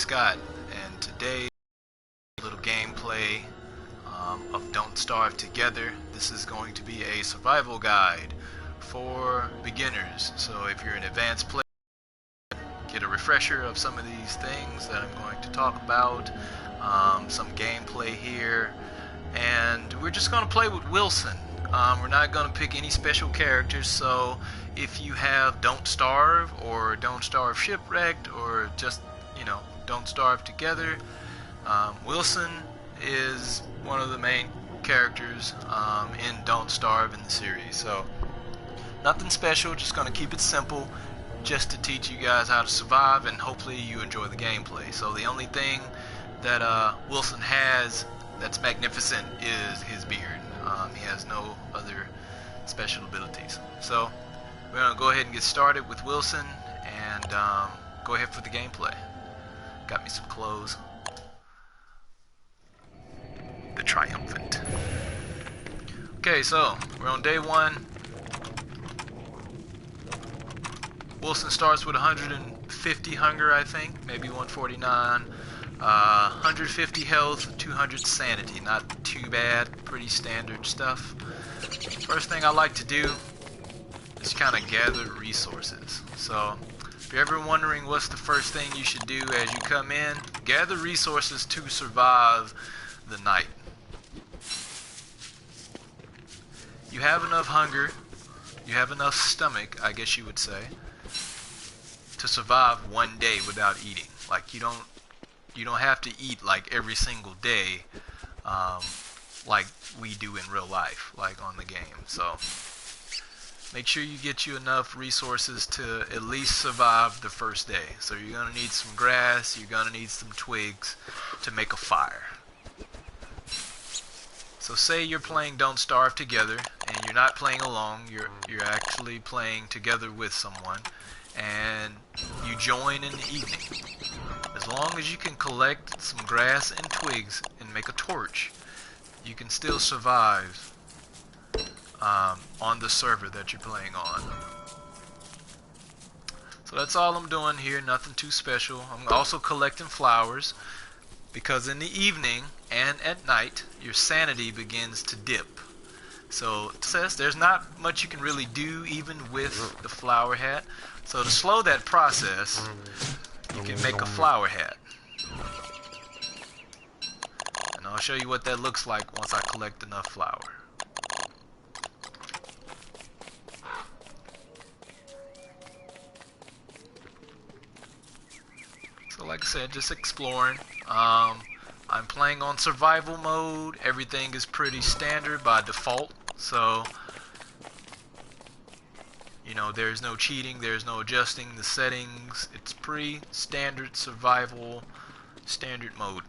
Scott, and today a little gameplay of Don't Starve Together. This is going to be a survival guide for beginners. So if you're an advanced player, get a refresher of some of these things that I'm going to talk about, some gameplay here, and we're just going to play with Wilson. We're not going to pick any special characters, so if you have Don't Starve or Don't Starve Shipwrecked or just, Don't Starve Together, Wilson is one of the main characters in Don't Starve in the series. So nothing special, just going to keep it simple just to teach you guys how to survive, and hopefully you enjoy the gameplay. So the only thing that Wilson has that's magnificent is his beard. He has no other special abilities. So we're going to go ahead and get started with Wilson and go ahead for the gameplay. Got me some clothes. The Triumphant. Okay, so we're on day one. Wilson starts with 150 hunger, I think, maybe 149. 150 health, 200 sanity. Not too bad, pretty standard stuff. First thing I like to do is kind of gather resources. So if you're ever wondering what's the first thing you should do as you come in, gather resources to survive the night. You have enough hunger, you have enough stomach, I guess you would say, to survive one day without eating. Like you don't have to eat like every single day, like we do in real life, like on the game. So make sure you get you enough resources to at least survive the first day. So you're gonna need some grass, you're gonna need some twigs to make a fire. So say you're playing Don't Starve Together, and you're not playing alone, you're actually playing together with someone, and you join in the evening. As long as you can collect some grass and twigs and make a torch, you can still survive on the server that you're playing on. So that's all I'm doing here, nothing too special. I'm also collecting flowers, because in the evening and at night your sanity begins to dip. So it says there's not much you can really do even with the flower hat. So to slow that process, you can make a flower hat. And I'll show you what that looks like once I collect enough flour. So like I said, just exploring. I'm playing on survival mode. Everything is pretty standard by default. So, there's no cheating, there's no adjusting the settings. It's pretty standard survival, standard mode.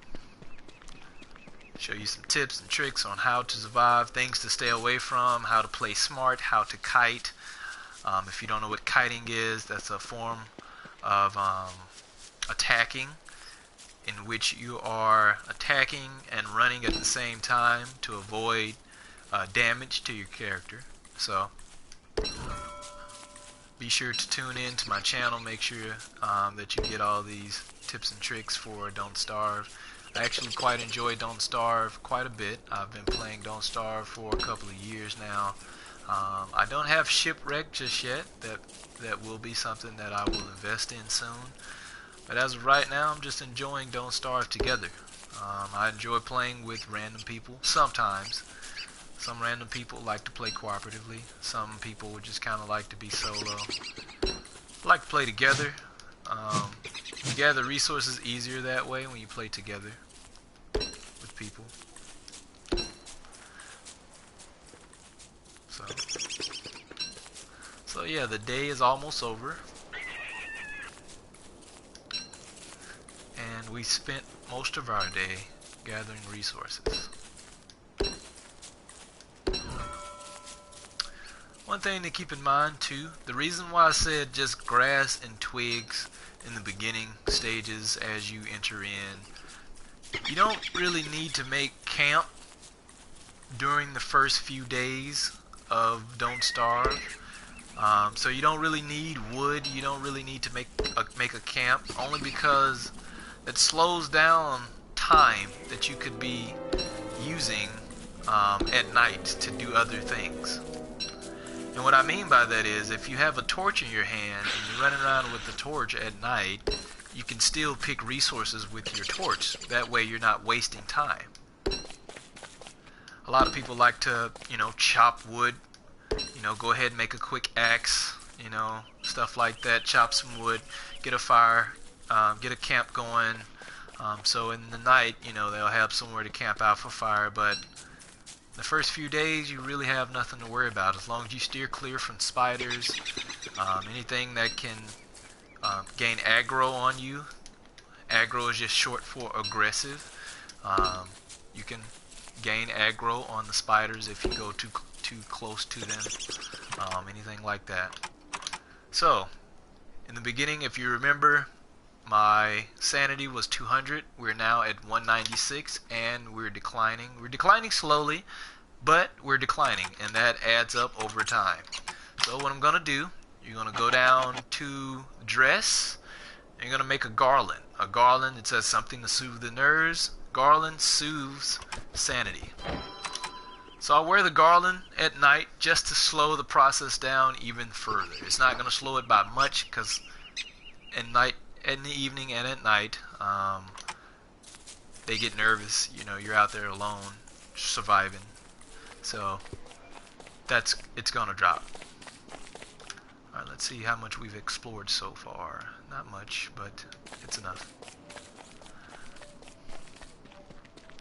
Show you some tips and tricks on how to survive, things to stay away from, how to play smart, how to kite. If you don't know what kiting is, that's a form of attacking, in which you are attacking and running at the same time to avoid damage to your character. So be sure to tune in to my channel. Make sure that you get all these tips and tricks for Don't Starve. I actually quite enjoy Don't Starve quite a bit. I've been playing Don't Starve for a couple of years now. I don't have Shipwreck just yet. That will be something that I will invest in soon. But as of right now, I'm just enjoying Don't Starve Together. I enjoy playing with random people sometimes. Some random people like to play cooperatively. Some people would just kind of like to be solo. I like to play together. You gather resources easier that way when you play together with people. So yeah, the day is almost over. And we spent most of our day gathering resources. One thing to keep in mind too, the reason why I said just grass and twigs in the beginning stages as you enter in, you don't really need to make camp during the first few days of Don't Starve. So you don't really need wood, you don't really need to make a camp, only because that slows down time that you could be using at night to do other things. And what I mean by that is, if you have a torch in your hand and you're running around with the torch at night, you can still pick resources with your torch. That way you're not wasting time. A lot of people like to, chop wood, go ahead and make a quick axe, stuff like that. Chop some wood, get a fire, get a camp going. So in the night, they'll have somewhere to camp out for fire, but the first few days you really have nothing to worry about as long as you steer clear from spiders, anything that can gain aggro on you. Aggro is just short for aggressive. You can gain aggro on the spiders if you go too close to them, anything like that. So in the beginning, if you remember, my sanity was 200. We're now at 196 and we're declining. We're declining slowly, but we're declining, and that adds up over time. So what I'm gonna do, you're gonna go down to dress and you're gonna make a garland. A garland, it says something to soothe the nerves. Garland soothes sanity. So I'll wear the garland at night just to slow the process down even further. It's not gonna slow it by much because at night, in the evening and at night, they get nervous. You're out there alone, surviving. So it's gonna drop. Alright, let's see how much we've explored so far. Not much, but it's enough.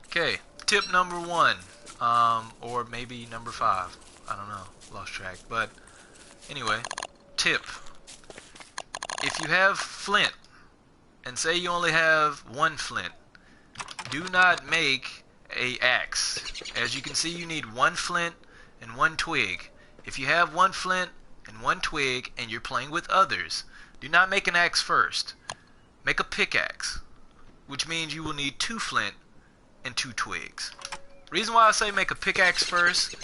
Okay, tip number 1, or maybe number 5. I don't know, lost track. But anyway, tip. If you have flint, and say you only have 1 flint, do not make a axe. As you can see, you need 1 flint and 1 twig. If you have 1 flint and 1 twig and you're playing with others, do not make an axe first. Make a pickaxe, which means you will need 2 flint and 2 twigs. Reason why I say make a pickaxe first,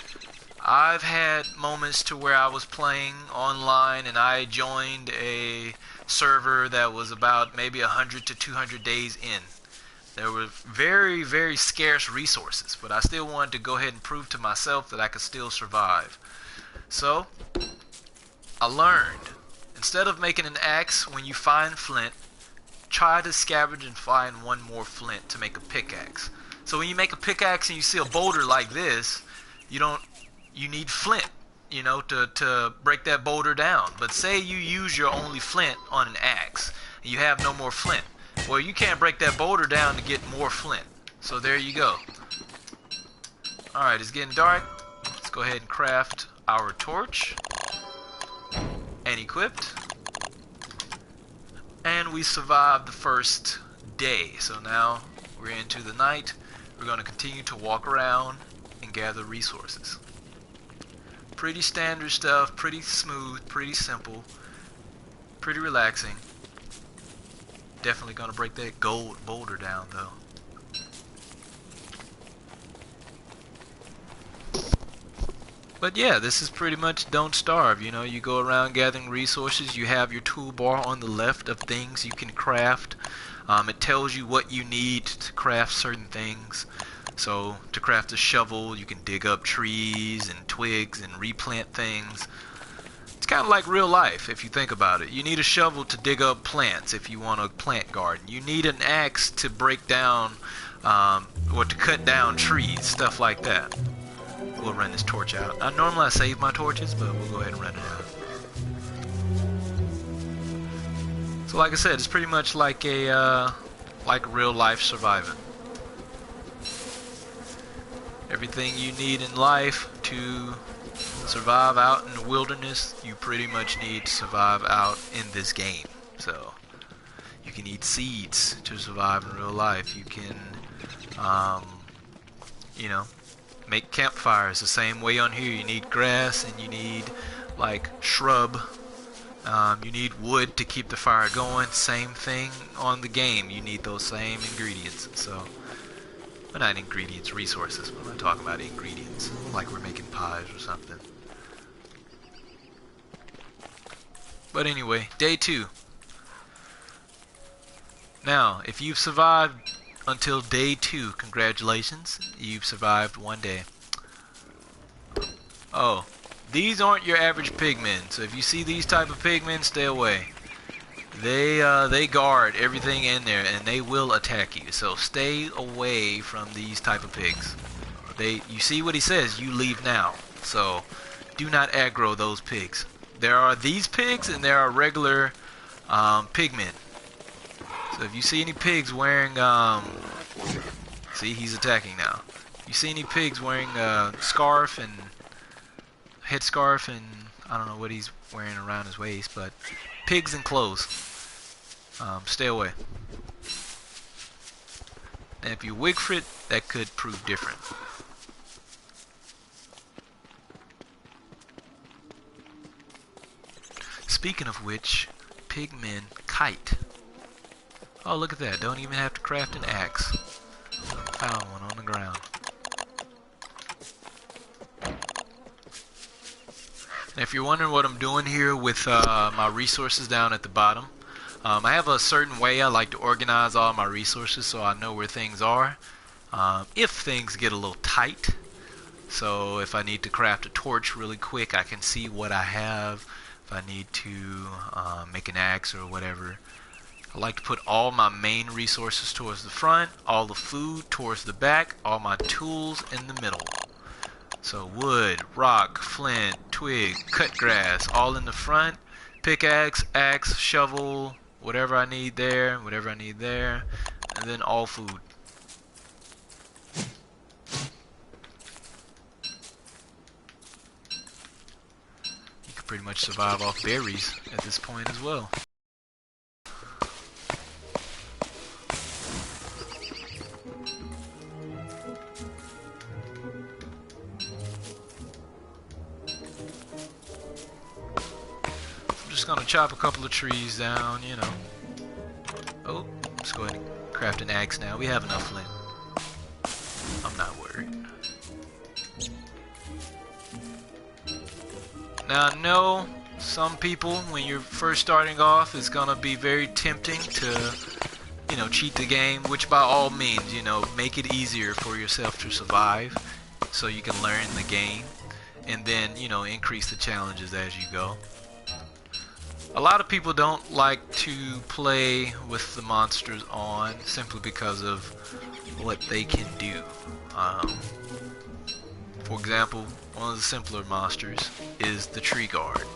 I've had moments to where I was playing online and I joined a server that was about maybe 100 to 200 days in. There were very, very scarce resources, but I still wanted to go ahead and prove to myself that I could still survive. So I learned, instead of making an axe, when you find flint, try to scavenge and find 1 more flint to make a pickaxe. So when you make a pickaxe and you see a boulder like this, you need flint, to break that boulder down. But say you use your only flint on an axe and you have no more flint. Well, you can't break that boulder down to get more flint. So there you go. Alright, it's getting dark. Let's go ahead and craft our torch. And equipped. And we survived the first day. So now we're into the night. We're going to continue to walk around and gather resources. Pretty standard stuff, pretty smooth, pretty simple, pretty relaxing. Definitely gonna break that gold boulder down though. But yeah, this is pretty much Don't Starve. You go around gathering resources. You have your toolbar on the left of things you can craft. It tells you what you need to craft certain things. So to craft a shovel, you can dig up trees and twigs and replant things. It's kind of like real life if you think about it. You need a shovel to dig up plants if you want a plant garden. You need an axe to break down or to cut down trees, stuff like that. We'll run this torch out. Normally I save my torches, but we'll go ahead and run it out. So like I said, it's pretty much like a real life surviving. Everything you need in life to survive out in the wilderness, you pretty much need to survive out in this game. So you can eat seeds to survive in real life. You can make campfires the same way on here. You need grass and you need like shrub. You need wood to keep the fire going. Same thing on the game. You need those same ingredients. So, well, not ingredients, resources. But I'm not talking about ingredients like we're making pies or something. But anyway, day 2. Now, if you've survived until day 2, congratulations, you've survived 1 day. Oh, these aren't your average pigmen, so if you see these type of pigmen, stay away. They guard everything in there, and they will attack you. So stay away from these type of pigs. You see what he says? You leave now. So do not aggro those pigs. There are these pigs, and there are regular pigmen. So if you see any pigs wearing, see, he's attacking now. If you see any pigs wearing a scarf and headscarf, and I don't know what he's wearing around his waist, but pigs and clothes, stay away. And if you Wigfrit, that could prove different. Speaking of which, pigmen kite. Oh, look at that. Don't even have to craft an axe. Found one on the ground. And if you're wondering what I'm doing here with my resources down at the bottom, I have a certain way I like to organize all my resources so I know where things are. If things get a little tight, so if I need to craft a torch really quick, I can see what I have. If I need to make an axe or whatever, I like to put all my main resources towards the front, all the food towards the back, all my tools in the middle. So wood, rock, flint, twig, cut grass, all in the front. Pickaxe, axe, shovel, whatever I need there, whatever I need there, and then all food. You can pretty much survive off berries at this point as well. Gonna chop a couple of trees down, you know. Oh, let's go ahead and craft an axe now. We have enough flint. I'm not worried. Now I know some people, when you're first starting off, it's gonna be very tempting to, you know, cheat the game, which by all means, you know, make it easier for yourself to survive so you can learn the game, and then, you know, increase the challenges as you go. A lot of people don't like to play with the monsters on simply because of what they can do. For example, one of the simpler monsters is the tree guard.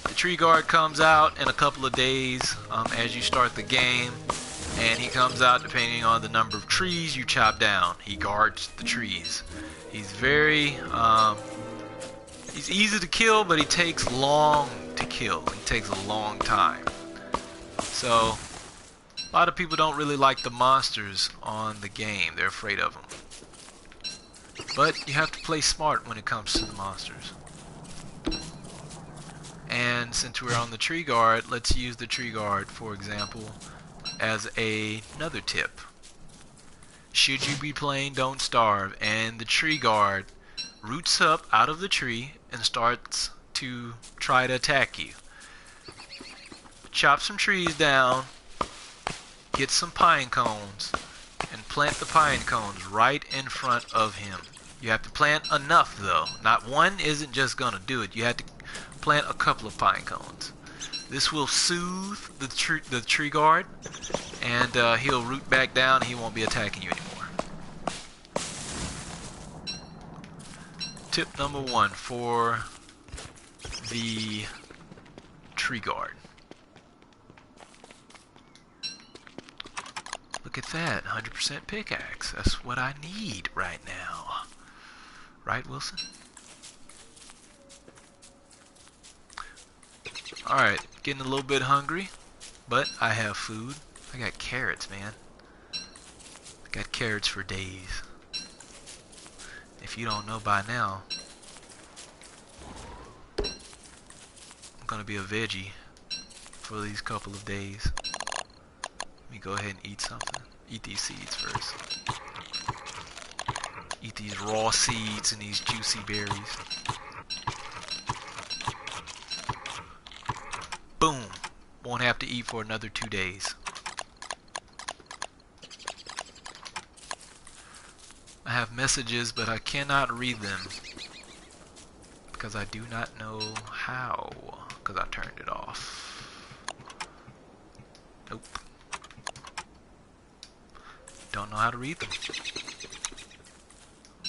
The tree guard comes out in a couple of days as you start the game, and he comes out depending on the number of trees you chop down. He guards the trees. He's very he's easy to kill, but he takes long to kill. He takes a long time. So a lot of people don't really like the monsters on the game. They're afraid of them. But you have to play smart when it comes to the monsters. And since we're on the tree guard, let's use the tree guard, for example, as another tip. Should you be playing Don't Starve and the tree guard roots up out of the tree and starts to try to attack you, chop some trees down, get some pine cones, and plant the pine cones right in front of him. You have to plant enough though. Not one isn't just gonna do it. You have to plant a couple of pine cones. This will soothe the tree guard, and he'll root back down and he won't be attacking you anymore. Tip number 1 for the tree guard. Look at that, 100% pickaxe. That's what I need right now. Right, Wilson? Alright, getting a little bit hungry, but I have food. I got carrots, man. I got carrots for days. If you don't know by now, I'm gonna be a veggie for these couple of days. Let me go ahead and eat something. Eat these seeds first. Eat these raw seeds and these juicy berries. Boom! Won't have to eat for another 2 days. have messages, but I cannot read them because I do not know how, because I turned it off. Nope. Don't know how to read them.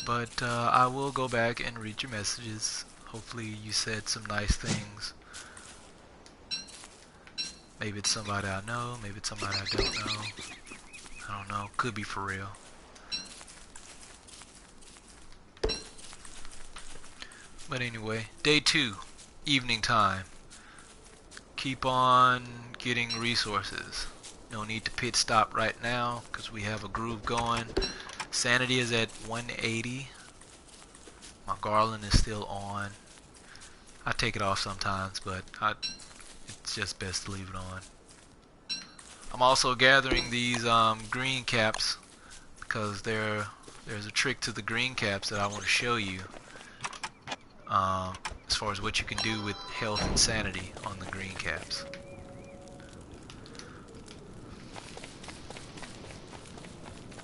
But I will go back and read your messages. Hopefully you said some nice things. Maybe it's somebody I know, maybe it's somebody I don't know. I don't know, could be for real. But anyway, day 2, evening time. Keep on getting resources. No need to pit stop right now because we have a groove going. Sanity is at 180. My Garland is still on. I take it off sometimes, but it's just best to leave it on. I'm also gathering these green caps because there's a trick to the green caps that I want to show you. As far as what you can do with health and sanity on the green caps.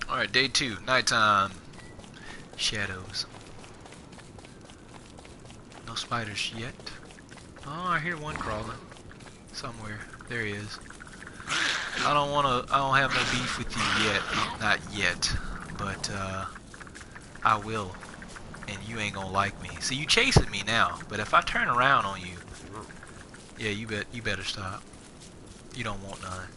Alright, day 2, nighttime. Shadows. No spiders yet. Oh, I hear one crawling. Somewhere. There he is. I don't have no beef with you yet. Not yet. But, I will. And you ain't gonna like me. See, you chasing me now, but if I turn around on you, yeah, you better stop. You don't want none.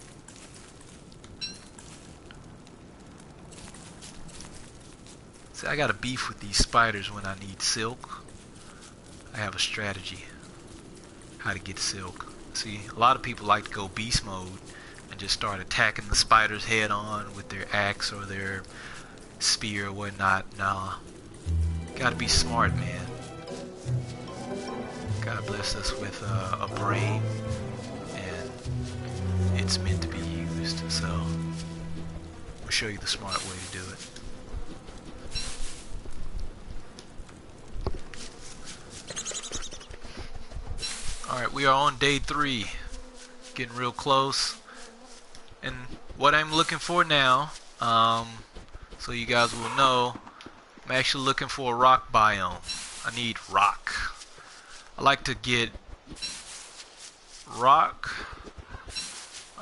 See, I got a beef with these spiders when I need silk. I have a strategy how to get silk. See, a lot of people like to go beast mode and just start attacking the spiders head on with their axe or their spear or whatnot. Nah. Gotta be smart, man. God bless us with a brain, and it's meant to be used. So, I'll show you the smart way to do it. Alright, we are on day 3. Getting real close. And what I'm looking for now, so you guys will know, I'm actually looking for a rock biome. I need rock. I like to get rock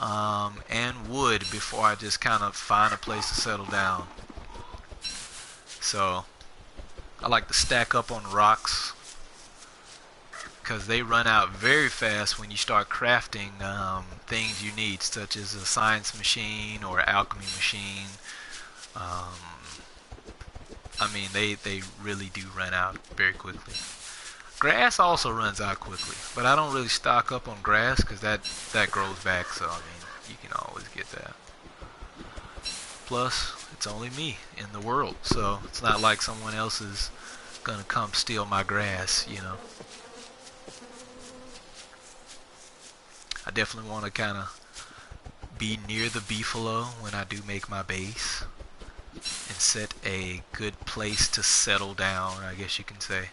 and wood before I just kind of find a place to settle down. So I like to stack up on rocks because they run out very fast when you start crafting things you need, such as a science machine or alchemy machine. I mean, they really do run out very quickly. Grass also runs out quickly, but I don't really stock up on grass because that grows back, so I mean, you can always get that. Plus, it's only me in the world, so it's not like someone else is gonna come steal my grass, you know. I definitely want to kind of be near the beefalo when I do make my base and set a good place to settle down, I guess you can say.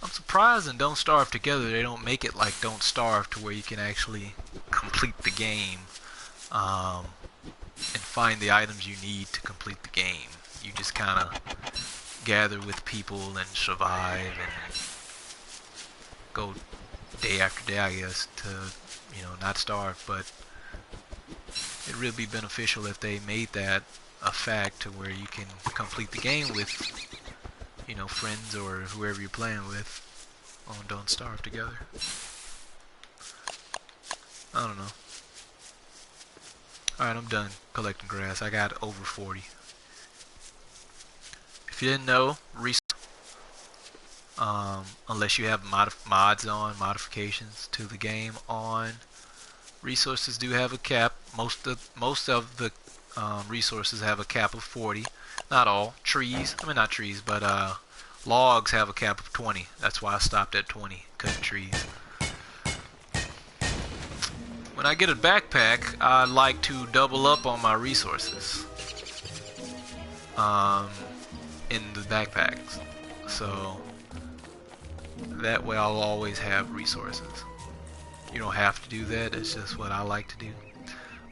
I'm surprised in Don't Starve Together they don't make it like Don't Starve to where you can actually complete the game and find the items you need to complete the game. You just kind of gather with people and survive and go day after day, I guess, to, you know, not starve. But it'd really be beneficial if they made that a fact to where you can complete the game with, you know, friends or whoever you're playing with on Don't Starve Together. I don't know. Alright, I'm done collecting grass. I got over 40. If you didn't know, unless you have mods on, modifications to the game on, resources do have a cap. Most of the resources have a cap of 40. Not all. Trees, I mean not trees, but logs have a cap of 20. That's why I stopped at 20, cutting trees. When I get a backpack, I like to double up on my resources in the backpacks. So that way I'll always have resources. You don't have to do that, it's just what I like to do.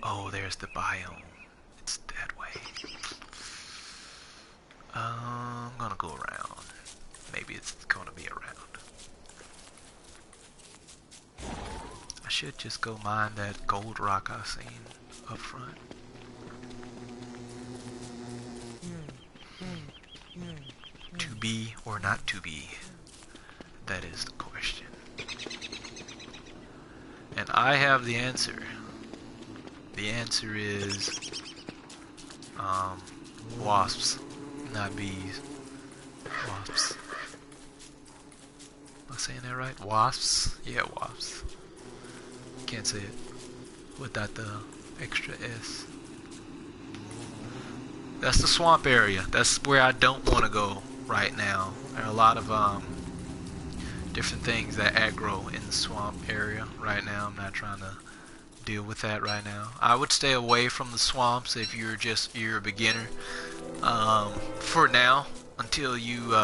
Oh, there's the biome. I'm gonna go around. Maybe it's gonna be around. I should just go mine that gold rock I seen up front. To be or not to be? That is the question. And I have the answer. The answer is wasps, not bees. Wasps. Am I saying that right? Wasps? Yeah, wasps. Can't say it without the extra S. That's the swamp area. That's where I don't want to go right now. There are a lot of different things that aggro in the swamp area right now. I'm not trying to deal with that right now. I would stay away from the swamps if you're a beginner for now, until you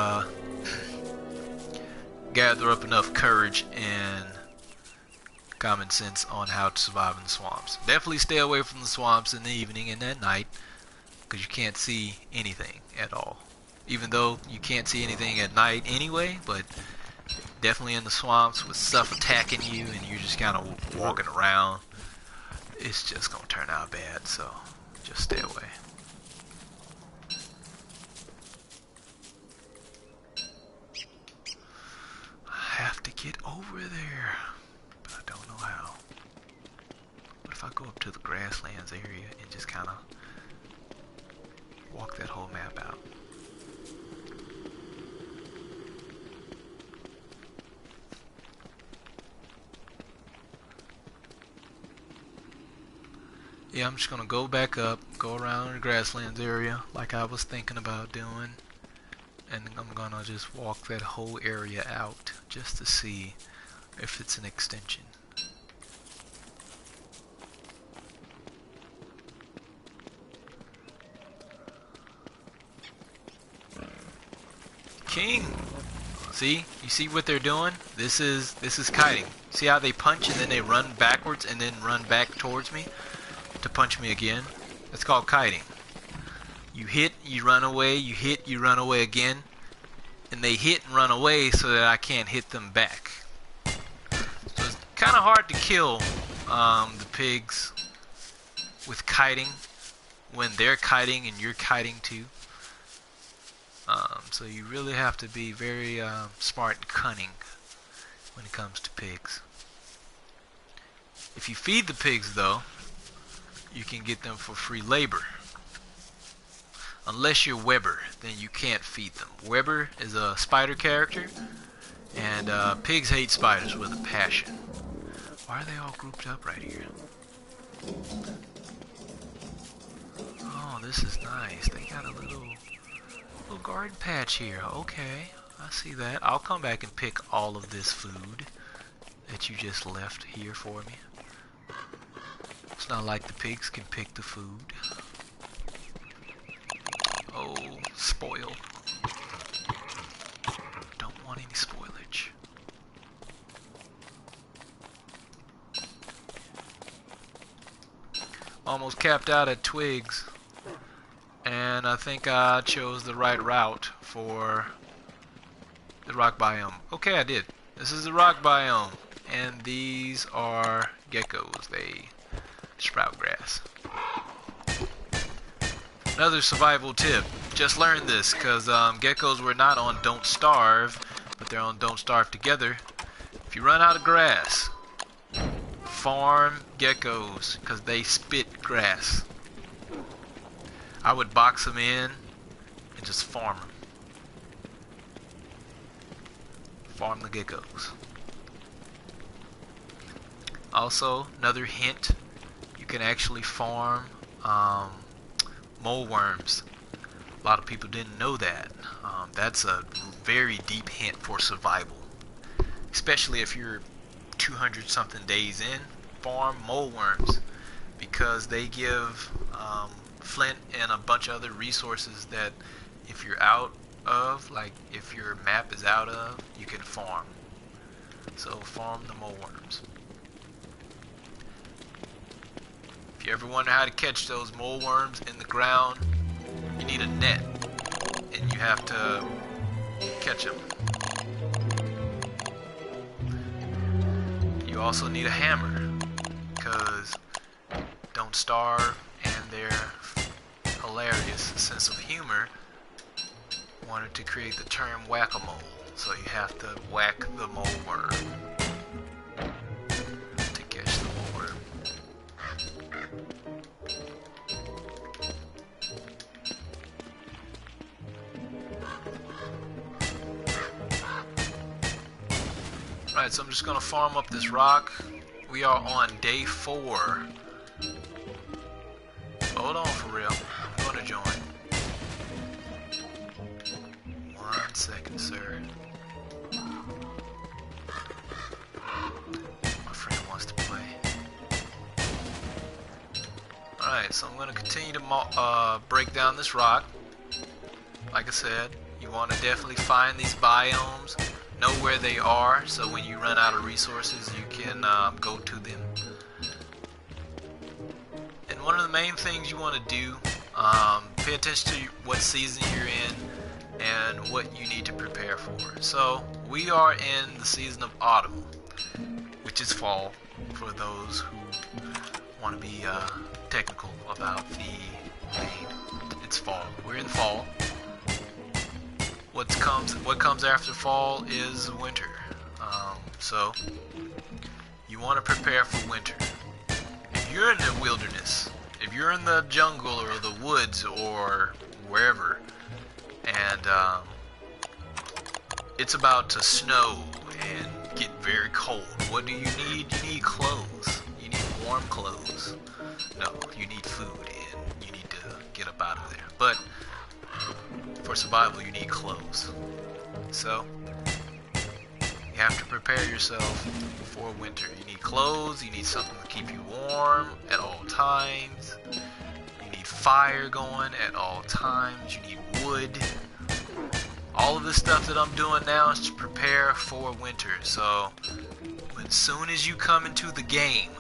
gather up enough courage and common sense on how to survive in the swamps. Definitely stay away from the swamps in the evening and at night, because you can't see anything at all. Even though you can't see anything at night anyway, but definitely in the swamps with stuff attacking you and you're just kind of walking around, it's just gonna turn out bad, so just stay away. I have to get over there, but I don't know how. What if I go up to the grasslands area and just kind of walk that whole map out? Yeah, I'm just gonna go back up, go around the grasslands area like I was thinking about doing, and I'm gonna just walk that whole area out just to see if it's an extension. King! See? You see what they're doing? This is kiting. See how they punch and then they run backwards and then run back towards me to punch me again? That's called kiting. You hit, you run away, you hit, you run away again, and they hit and run away so that I can't hit them back. So it's kind of hard to kill the pigs with kiting when they're kiting and you're kiting too. So you really have to be very smart and cunning when it comes to pigs. If you feed the pigs though, you can get them for free labor. Unless you're Weber, then you can't feed them. Weber is a spider character, and pigs hate spiders with a passion. Why are they all grouped up right here? Oh, this is nice. They got a little garden patch here. Okay, I see that. I'll come back and pick all of this food that you just left here for me. It's not like the pigs can pick the food. Oh, spoil. Don't want any spoilage. Almost capped out at twigs. And I think I chose the right route for the rock biome. Okay, I did. This is the rock biome. And these are geckos. They sprout grass. Another survival tip. Just learned this because geckos were not on Don't Starve, but they're on Don't Starve Together. If you run out of grass, farm geckos because they spit grass. I would box them in and just farm them. Farm the geckos. Also, another hint, you can actually farm mole worms. A lot of people didn't know that. That's a very deep hint for survival. Especially if you're 200 something days in, farm mole worms. Because they give flint and a bunch of other resources that if you're out of, like if your map is out of, you can farm. So farm the mole worms. If you ever wonder how to catch those mole worms in the ground? You need a net, and you have to catch them. You also need a hammer, because Don't Starve and their hilarious sense of humor wanted to create the term whack-a-mole. So you have to whack the mole worm to catch the mole worm. Alright, so I'm just gonna farm up this rock. We are on day 4. Hold on, for real. I'm gonna join. 1 second, sir. My friend wants to play. Alright, so I'm gonna continue to break down this rock. Like I said, you want to definitely find these biomes, know where they are, so when you run out of resources, you can go to them. And one of the main things you want to do, pay attention to what season you're in and what you need to prepare for. So we are in the season of autumn, which is fall for those who want to be technical about the name. It's fall. We're in fall. What comes after fall is winter. So you want to prepare for winter. If you're in the wilderness, if you're in the jungle or the woods or wherever, and it's about to snow and get very cold, what do you need? You need clothes. You need warm clothes. No, you need food, and you need to get up out of there. But for survival, you need clothes. So you have to prepare yourself for winter. You need clothes, you need something to keep you warm at all times. You need fire going at all times. You need wood. All of the stuff that I'm doing now is to prepare for winter. So as soon as you come into the game,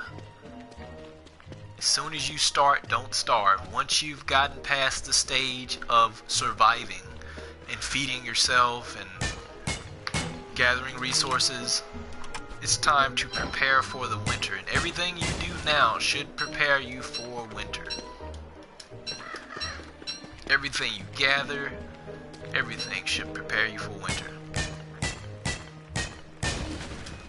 as soon as you start Don't Starve, once you've gotten past the stage of surviving and feeding yourself and gathering resources, it's time to prepare for the winter. And everything you do now should prepare you for winter. Everything you gather, everything should prepare you for winter.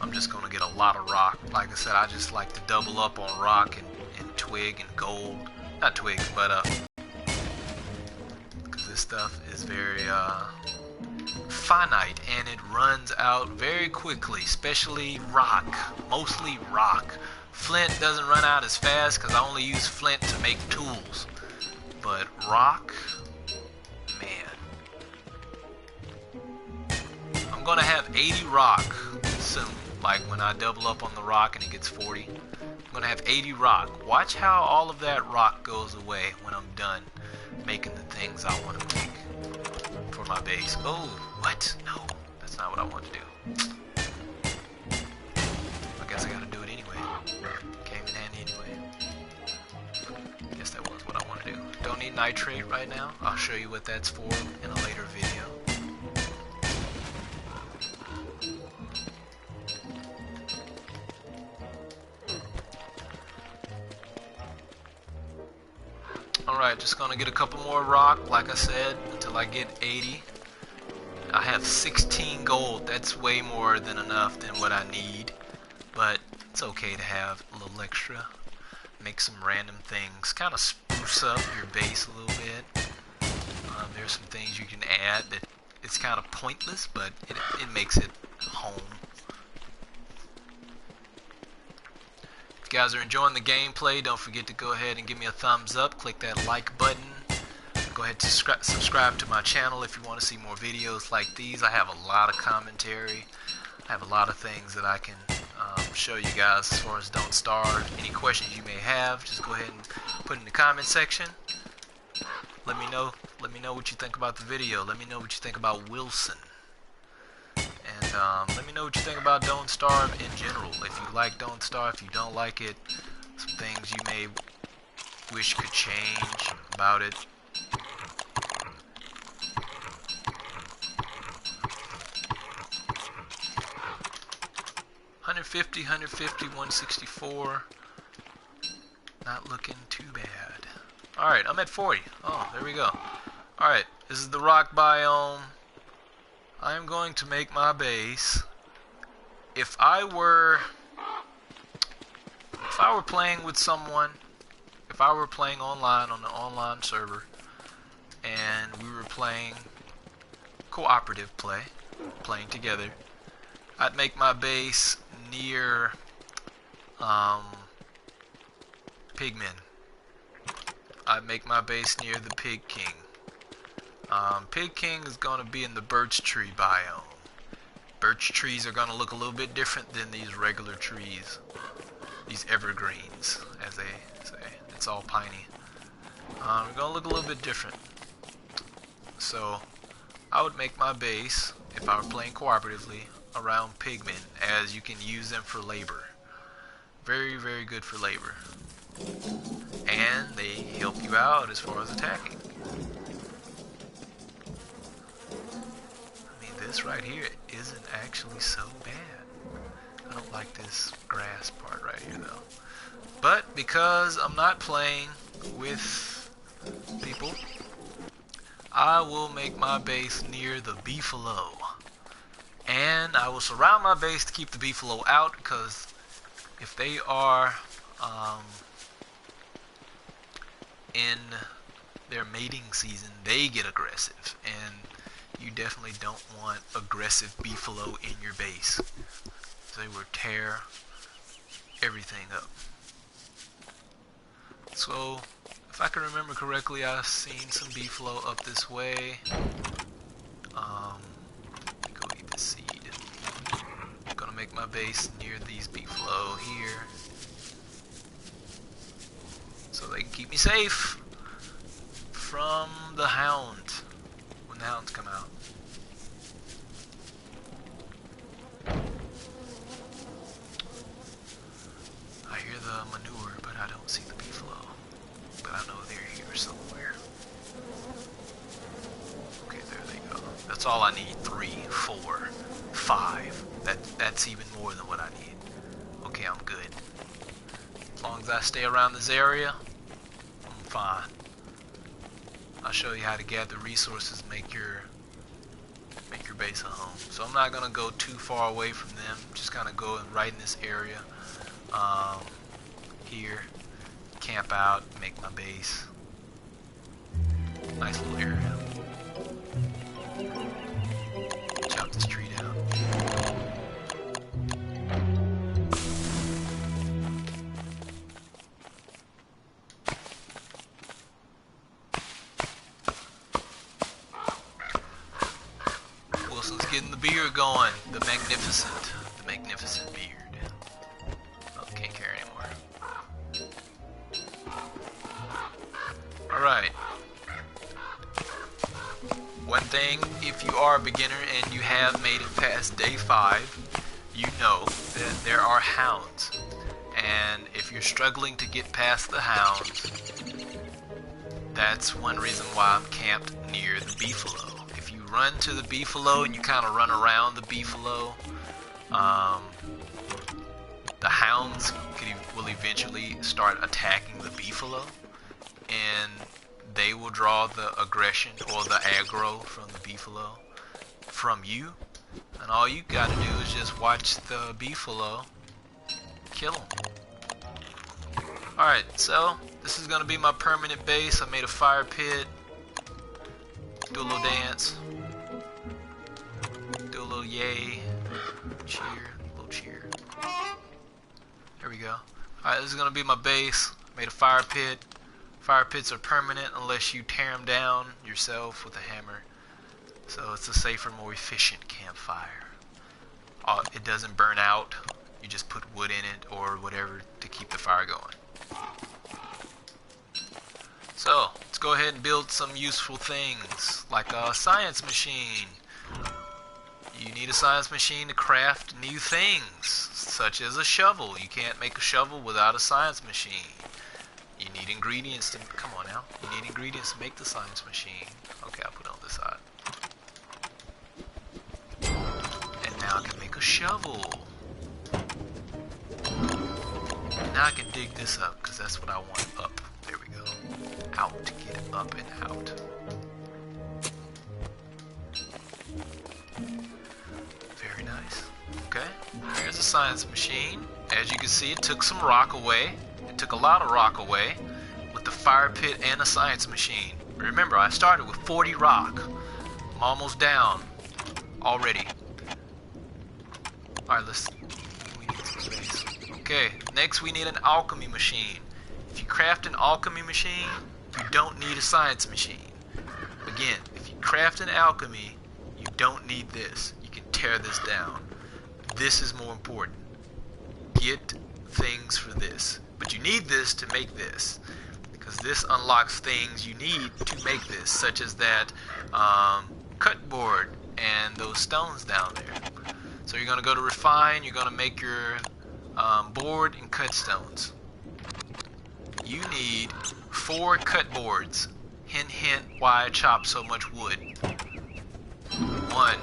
I'm just going to get a lot of rock. Like I said, I just like to double up on rock and twig and gold. Not twig, but because this stuff is very finite and it runs out very quickly, especially rock. Mostly rock. Flint doesn't run out as fast because I only use flint to make tools. But rock, man. I'm gonna have 80 rock soon. Like when I double up on the rock and it gets 40. I'm gonna have 80 rock. Watch how all of that rock goes away when I'm done making the things I want to make for my base. Oh, what? No, that's not what I want to do. I guess I gotta do it anyway. Came in handy anyway. Guess that was what I want to do. Don't need nitrate right now. I'll show you what that's for in a later video. Alright, just gonna get a couple more rock, like I said, until I get 80. I have 16 gold. That's way more than enough than what I need. But it's okay to have a little extra. Make some random things. Kind of spruce up your base a little bit. There's some things you can add that it's kind of pointless, but it makes it home. If you guys are enjoying the gameplay, don't forget to go ahead and give me a thumbs up. Click that like button. Go ahead to subscribe to my channel if you want to see more videos like these. I have a lot of commentary. I have a lot of things that I can show you guys as far as Don't Starve. Any questions you may have, just go ahead and put in the comment section. Let me know what you think about the video. Let me know what you think about Wilson. And let me know what you think about Don't Starve in general. If you like Don't Starve, if you don't like it, some things you may wish could change about it. $150, $150, $164. Not looking too bad. Alright, I'm at 40. Oh, there we go. Alright, this is the rock biome. I'm going to make my base. If I were playing with someone, if I were playing online on an online server, and we were playing cooperative play, playing together, I'd make my base near Pigmen. I'd make my base near the Pig King. Pig King is going to be in the birch tree biome. Birch trees are going to look a little bit different than these regular trees. These evergreens, as they say. It's all piney. They're going to look a little bit different. So, I would make my base, if I were playing cooperatively, around pigmen, as you can use them for labor. Very, very good for labor. And they help you out as far as attacking. I mean, this right here isn't actually so bad. I don't like this grass part right here though. But because I'm not playing with people, I will make my base near the beefalo. And I will surround my base to keep the beefalo out, because if they are in their mating season, they get aggressive, and you definitely don't want aggressive beefalo in your base. They will tear everything up. So, if I can remember correctly, I've seen some beefalo up this way. Go eat this seed. I'm gonna make my base near these beefalo here, so they can keep me safe from the hound when the hounds come out. I hear the manure, but I don't see the beefalo. But I know they're here somewhere. Okay, there they go. That's all I need. 3, 4, 5. That's even more than what I need. Okay, I'm good. As long as I stay around this area, I'm fine. I'll show you how to gather resources, make your base a home. So I'm not gonna go too far away from them. I'm just gonna go right in this area. Here, camp out, make my base. Nice little area. Chop this tree down. Wilson's getting the beard going. The magnificent beard. Oh, can't carry anymore. Alright. One thing, if you are a beginner and you have made it past day 5, you know that there are hounds. And if you're struggling to get past the hounds, that's one reason why I'm camped near the beefalo. If you run to the beefalo and you kind of run around the beefalo, the hounds will eventually start attacking the beefalo, and they will draw the aggression or the aggro from the beefalo from you, and all you gotta do is just watch the beefalo kill them. Alright, so this is gonna be my permanent base. I made a fire pit. Do a little dance. Do a little yay. Cheer. A little cheer. There we go. Alright, this is gonna be my base. Made a fire pit. Fire pits are permanent unless you tear them down yourself with a hammer. So it's a safer, more efficient campfire. It doesn't burn out. You just put wood in it or whatever to keep the fire going. So let's go ahead and build some useful things like a science machine. You need a science machine to craft new things, such as a shovel. You can't make a shovel without a science machine. You need ingredients to, come on now. You need ingredients to make the science machine. Okay, I'll put it on this side. And now I can make a shovel. And now I can dig this up, because that's what I want up. There we go. Out, get it up and out. Very nice. Okay, here's the science machine. As you can see, it took some rock away. It took a lot of rock away with the fire pit and the science machine. Remember, I started with 40 rock. I'm almost down already. Alright, we need some space. Okay, next we need an alchemy machine. If you craft an alchemy machine, you don't need a science machine. Again, if you craft an alchemy, you don't need this. You can tear this down. This is more important. Get things for this. But you need this to make this, because this unlocks things you need to make this, such as that cut board and those stones down there. So you're going to go to refine, you're going to make your board and cut stones. You need 4 cut boards. Hint, hint, why I chop so much wood. 1,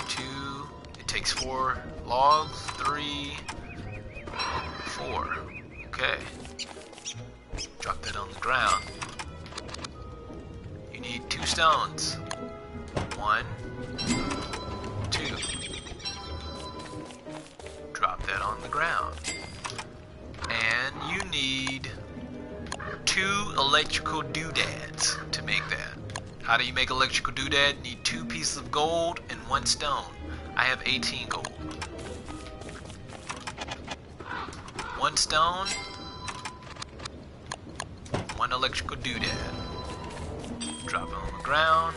2, it takes 4 logs, 3, 4. Okay. Drop that on the ground. You need 2 stones. 1, 2. Drop that on the ground. And you need 2 electrical doodads to make that. How do you make electrical doodad? You need 2 pieces of gold and 1 stone. I have 18 gold. 1 stone, 1 electrical doodad. Drop it on the ground.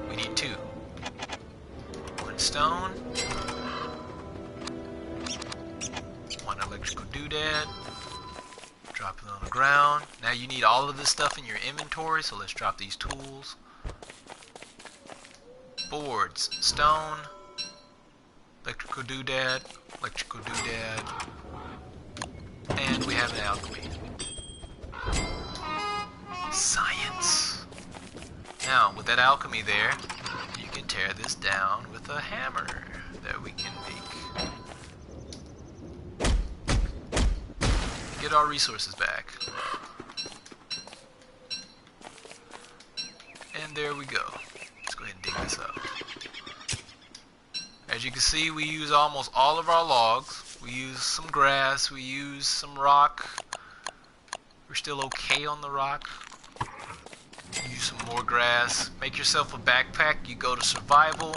We need 2. 1 stone, 1 electrical doodad. Drop it on the ground. Now you need all of this stuff in your inventory, so let's drop these tools. Boards, stone, electrical doodad, electrical doodad. And we have an alchemy. Science. Now, with that alchemy there, you can tear this down with a hammer that we can make. Get our resources back. And there we go. Let's go ahead and dig this up. As you can see, we use almost all of our logs. We use some grass, we use some rock. We're still okay on the rock. Use some more grass. Make yourself a backpack. You go to survival.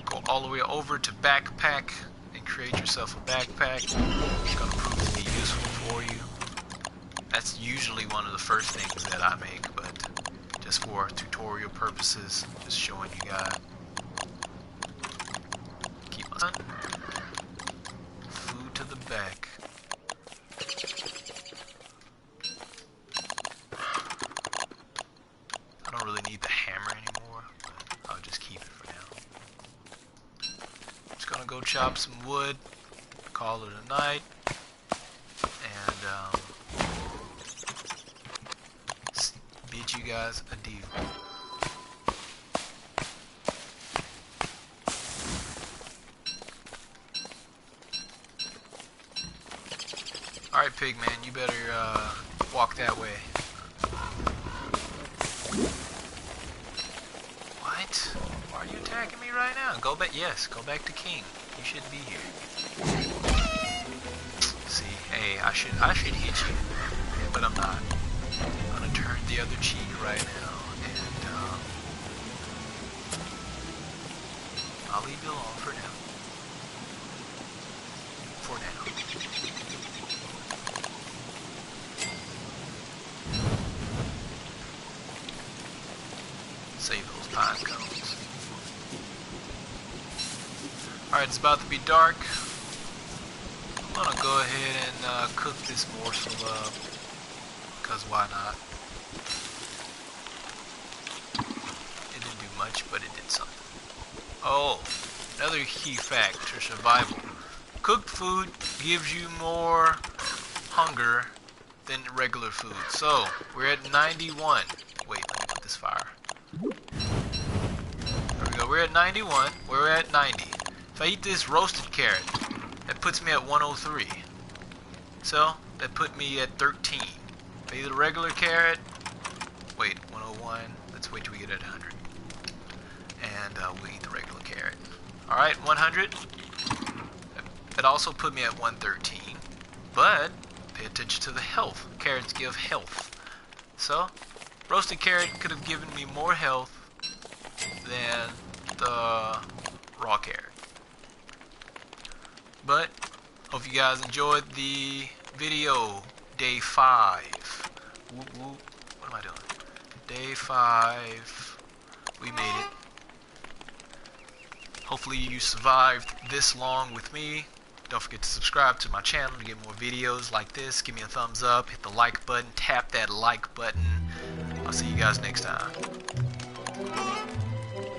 Go all the way over to backpack and create yourself a backpack. It's going to prove to be useful for you. That's usually one of the first things that I make, but just for tutorial purposes, just showing you guys. Keep on. Food to the back. I don't really need the hammer anymore, but I'll just keep it for now. Just gonna go chop some wood, call it a night, and bid you guys adieu. Alright, Pigman, you better walk that way. What? Why are you attacking me right now? Go back, yes, go back to King. You shouldn't be here. See, hey, I should hit you, but I'm not. I'm gonna turn the other cheek right now, and I'll leave you alone for now. For now. Save those pine cones. Alright, it's about to be dark. I'm gonna go ahead and cook this morsel up, because why not? It didn't do much, but it did something. Oh, another key fact for survival. Cooked food gives you more hunger. stronger than regular food. So we're at 91. Wait, let me put this fire. There we go. We're at 91. We're at 90. If I eat this roasted carrot, that puts me at 103. So that put me at 13. If I eat a regular carrot, wait, 101. Let's wait till we get at 100. And we'll eat the regular carrot. Alright, 100. That also put me at 113. But pay attention to the health. Carrots give health. So, roasted carrot could have given me more health than the raw carrot. But, hope you guys enjoyed the video. Day 5. Whoop, whoop. What am I doing? Day 5. We made it. Hopefully you survived this long with me. Don't forget to subscribe to my channel to get more videos like this. Give me a thumbs up, hit the like button, tap that like button. I'll see you guys next time.